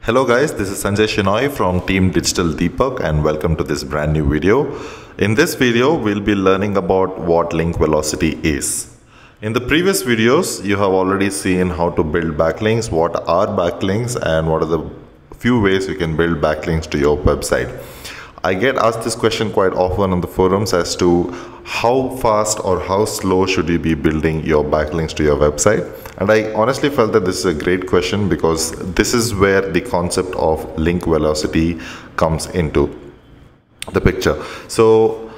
Hello guys, this is Sanjay Shenoy from Team Digital Deepak and welcome to this brand new video. In this video, we'll be learning about what link velocity is. In the previous videos, you have already seen how to build backlinks, what are backlinks and what are the few ways you can build backlinks to your website. I get asked this question quite often on the forums as to how fast or how slow should you be building your backlinks to your website. And I honestly felt that this is a great question because this is where the concept of link velocity comes into the picture. So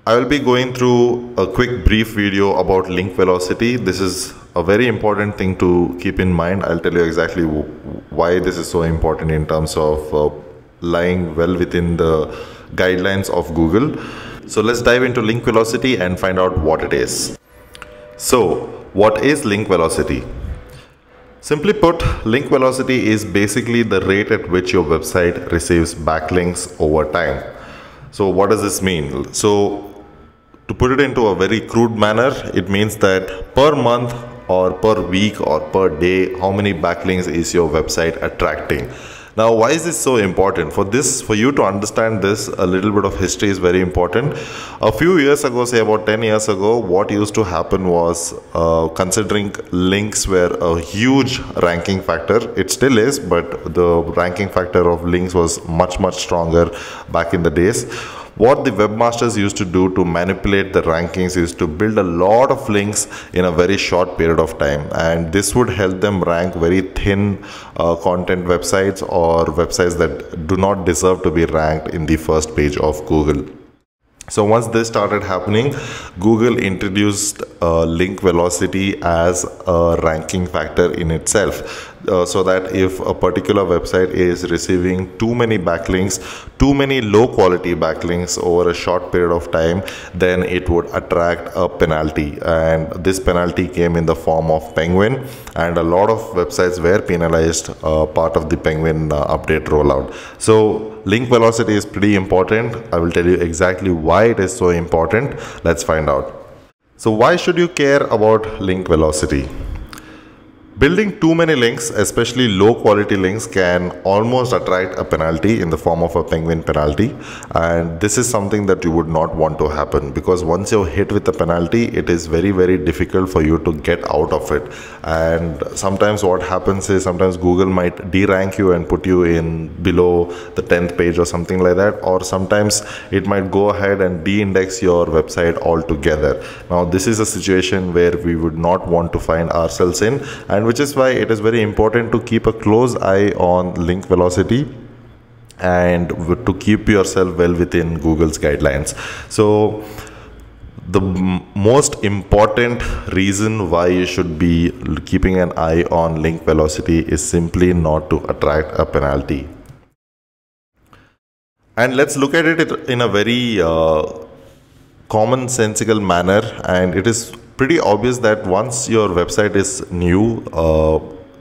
I will be going through a quick brief video about link velocity. This is a very important thing to keep in mind. I'll tell you exactly why this is so important in terms of lying well within the guidelines of Google. So let's dive into link velocity and find out what it is. So what is link velocity? Simply put, link velocity is basically the rate at which your website receives backlinks over time. So what does this mean? So to put it into a very crude manner, it means that per month or per week or per day, how many backlinks is your website attracting? Now, why is this so important? For you to understand this, a little bit of history is very important. A few years ago, say about 10 years ago, what used to happen was considering links were a huge ranking factor. It still is, but the ranking factor of links was much stronger back in the days. What the webmasters used to do to manipulate the rankings is to build a lot of links in a very short period of time, and this would help them rank very thin content websites or websites that do not deserve to be ranked in the first page of Google. So once this started happening, Google introduced link velocity as a ranking factor in itself. So that if a particular website is receiving too many backlinks, too many low quality backlinks over a short period of time, then it would attract a penalty, and this penalty came in the form of Penguin, and a lot of websites were penalized part of the Penguin update rollout. So link velocity is pretty important. I will tell you exactly why it is so important. Let's find out. So why should you care about link velocity? Building too many links, especially low quality links, can almost attract a penalty in the form of a Penguin penalty, and this is something that you would not want to happen, because once you're hit with a penalty, it is very difficult for you to get out of it. And sometimes what happens is sometimes Google might de-rank you and put you in below the 10th page or something like that, or sometimes it might go ahead and de-index your website altogether. Now this is a situation where we would not want to find ourselves in, and which is why it is very important to keep a close eye on link velocity and to keep yourself well within Google's guidelines. So the most important reason why you should be keeping an eye on link velocity is simply not to attract a penalty. And let's look at it in a very commonsensical manner, and it is pretty obvious that once your website is new,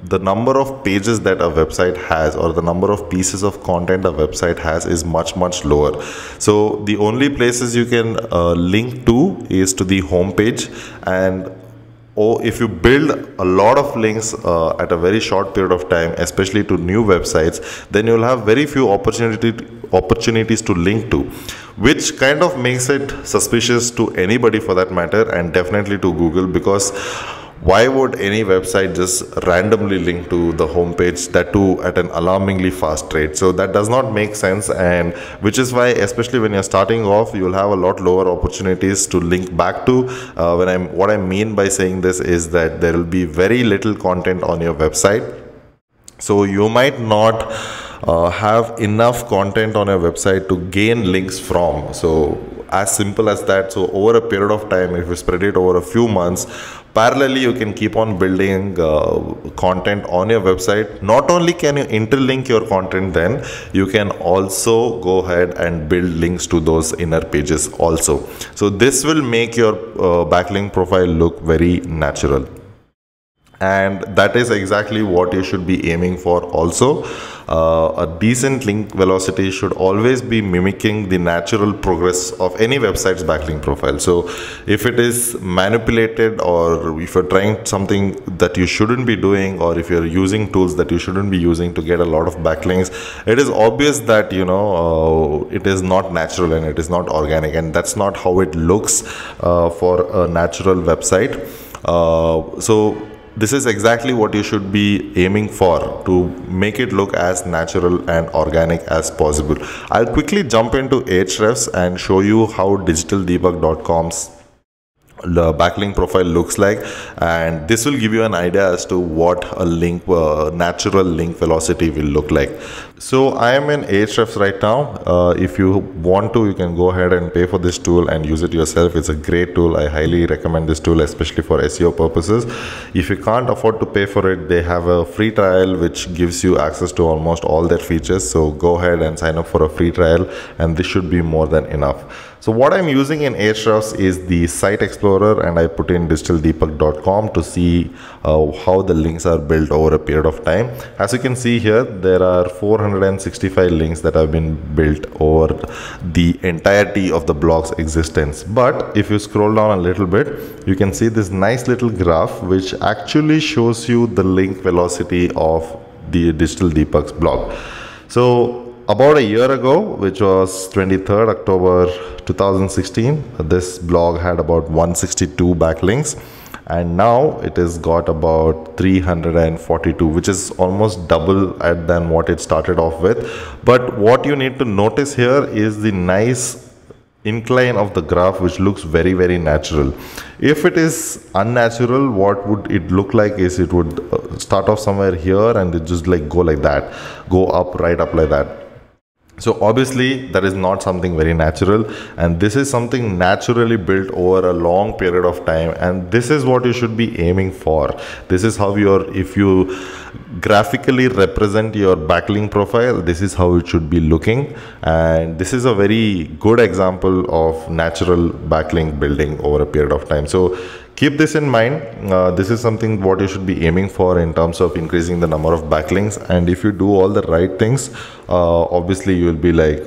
the number of pages that a website has, or the number of pieces of content a website has, is much lower. So the only places you can link to is to the home page, and if you build a lot of links at a very short period of time, especially to new websites, then you'll have very few opportunities to link to, which kind of makes it suspicious to anybody for that matter, and definitely to Google, because why would any website just randomly link to the homepage, that too at an alarmingly fast rate? So that does not make sense, and which is why, especially when you're starting off, you'll have a lot lower opportunities to link back to. What I mean by saying this is that there will be very little content on your website, so you might not have enough content on your website to gain links from. So as simple as that. So over a period of time, if you spread it over a few months, parallelly you can keep on building content on your website. Not only can you interlink your content, then you can also go ahead and build links to those inner pages also. So this will make your backlink profile look very natural. and that is exactly what you should be aiming for also. A decent link velocity should always be mimicking the natural progress of any website's backlink profile. So if it is manipulated, or if you're trying something that you shouldn't be doing, or if you're using tools that you shouldn't be using to get a lot of backlinks, it is obvious that it is not natural and it is not organic, and that's not how it looks for a natural website. So this is exactly what you should be aiming for, to make it look as natural and organic as possible. I'll quickly jump into Ahrefs and show you how digitaldebug.com's backlink profile looks like, and this will give you an idea as to what a natural link velocity will look like. So I am in Ahrefs right now. If you want to, you can go ahead and pay for this tool and use it yourself. It's a great tool. I highly recommend this tool, especially for SEO purposes. If you can't afford to pay for it, they have a free trial which gives you access to almost all their features. So go ahead and sign up for a free trial, and this should be more than enough. So what I'm using in Ahrefs is the Site Explorer, and I put in digitaldebug.com to see how the links are built over a period of time. As you can see here, there are 465 links that have been built over the entirety of the blog's existence. But if you scroll down a little bit, you can see this nice little graph which actually shows you the link velocity of the Digital Deepak's blog. So about a year ago, which was 23rd October 2016, this blog had about 162 backlinks, and now it has got about 342, which is almost double than what it started off with. But what you need to notice here is the nice incline of the graph, which looks very, very natural. If it is unnatural, what would it look like is it would start off somewhere here and it just like go like that, go up, right up like that. So obviously that is not something very natural, and this is something naturally built over a long period of time, and this is what you should be aiming for. This is how if you graphically represent your backlink profile, this is how it should be looking, and this is a very good example of natural backlink building over a period of time. So keep this in mind. This is something what you should be aiming for in terms of increasing the number of backlinks, and if you do all the right things, obviously you will be like,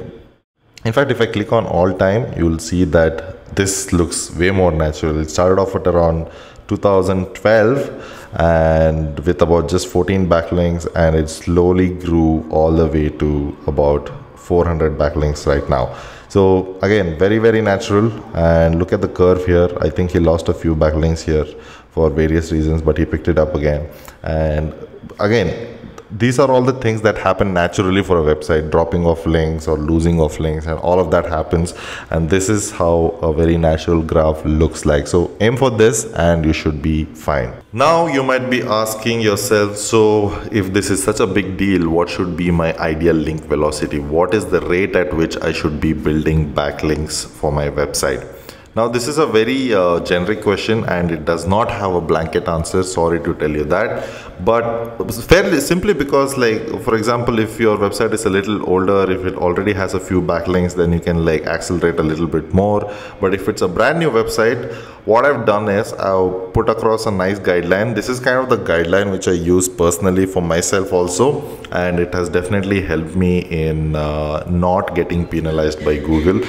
in fact, if I click on all time, you will see that this looks way more natural. It started off at around 2012 and with about just 14 backlinks, and it slowly grew all the way to about 400 backlinks right now. So again, very, very natural. And look at the curve here. I think he lost a few backlinks here for various reasons, but he picked it up again. And again, these are all the things that happen naturally for a website, dropping off links or losing of links, and all of that happens. And this is how a very natural graph looks like. So aim for this and you should be fine. Now you might be asking yourself, so if this is such a big deal, what should be my ideal link velocity? What is the rate at which I should be building backlinks for my website? Now this is a very generic question, and it does not have a blanket answer, sorry to tell you that, but fairly simply because, like, for example, if your website is a little older, if it already has a few backlinks, then you can like accelerate a little bit more. But if it's a brand new website, what I've done is I've put across a nice guideline. This is kind of the guideline which I use personally for myself also, and it has definitely helped me in not getting penalized by Google.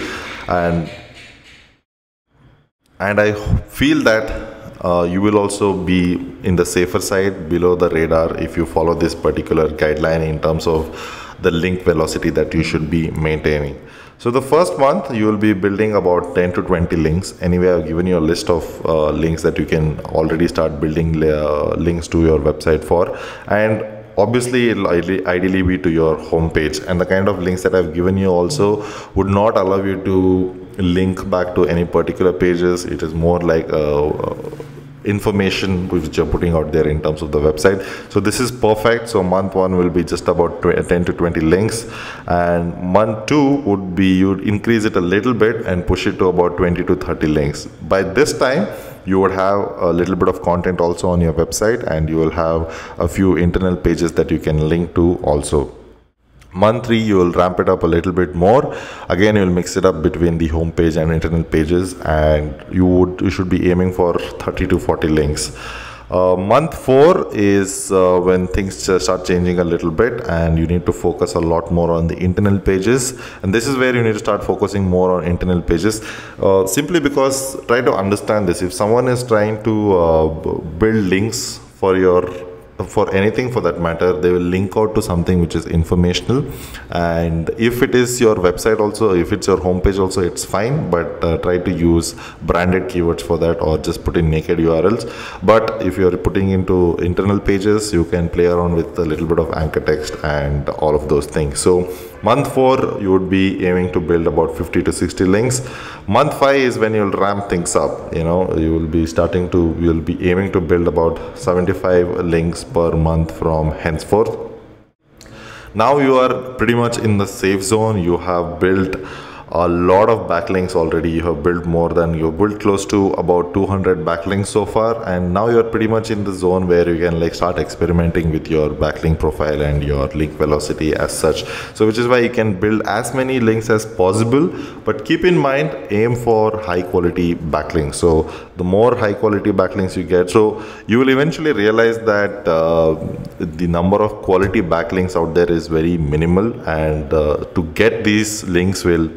And I feel that you will also be in the safer side, below the radar, if you follow this particular guideline in terms of the link velocity that you should be maintaining. So the first month you will be building about 10 to 20 links. Anyway, I've given you a list of links that you can already start building links to your website for, and obviously it'll ideally be to your homepage. And the kind of links that I've given you also would not allow you to link back to any particular pages. It is more like information which you're putting out there in terms of the website. So this is perfect. So month 1 will be just about 10 to 20 links, and month 2 would be you'd increase it a little bit and push it to about 20 to 30 links. By this time you would have a little bit of content also on your website, and you will have a few internal pages that you can link to also. Month 3 you will ramp it up a little bit more. Again, you will mix it up between the home page and internal pages, and you should be aiming for 30 to 40 links. Month 4 is when things start changing a little bit and you need to focus a lot more on the internal pages, and this is where you need to start focusing more on internal pages, simply because, try to understand this, if someone is trying to build links for anything for that matter, they will link out to something which is informational, and if it is your website also, if it's your homepage also, it's fine, but try to use branded keywords for that, or just put in naked URLs. But if you're putting into internal pages, you can play around with a little bit of anchor text and all of those things. So month 4 you would be aiming to build about 50 to 60 links. Month 5 is when you'll ramp things up. You'll be aiming to build about 75 links per month from henceforth. Now you are pretty much in the safe zone. You have built a lot of backlinks already. You have built close to about 200 backlinks so far, and now you're pretty much in the zone where you can start experimenting with your backlink profile and your link velocity as such. So which is why you can build as many links as possible, but keep in mind, aim for high quality backlinks. So the more high quality backlinks you get, so you will eventually realize that the number of quality backlinks out there is very minimal, and to get these links will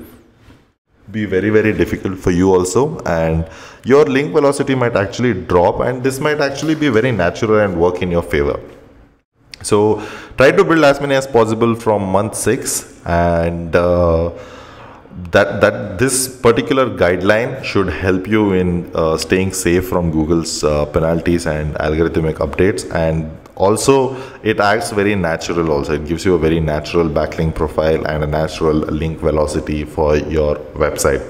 be very, very difficult for you also, and your link velocity might actually drop, and this might actually be very natural and work in your favor. So try to build as many as possible from month 6, and that this particular guideline should help you in staying safe from Google's penalties and algorithmic updates. And also it acts very natural. Also it gives you a very natural backlink profile and a natural link velocity for your website.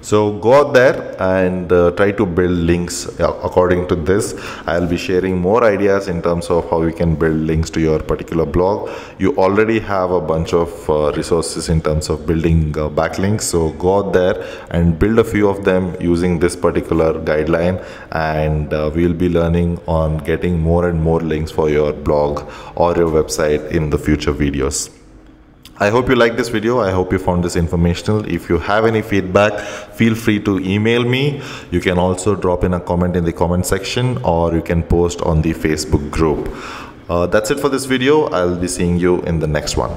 So go out there and try to build links according to this. I'll be sharing more ideas in terms of how you can build links to your particular blog. You already have a bunch of resources in terms of building backlinks. So go out there and build a few of them using this particular guideline, and we'll be learning on getting more and more links for your blog or your website in the future videos. I hope you liked this video. I hope you found this informational. If you have any feedback, feel free to email me. You can also drop in a comment in the comment section, or you can post on the Facebook group. That's it for this video. I'll be seeing you in the next one.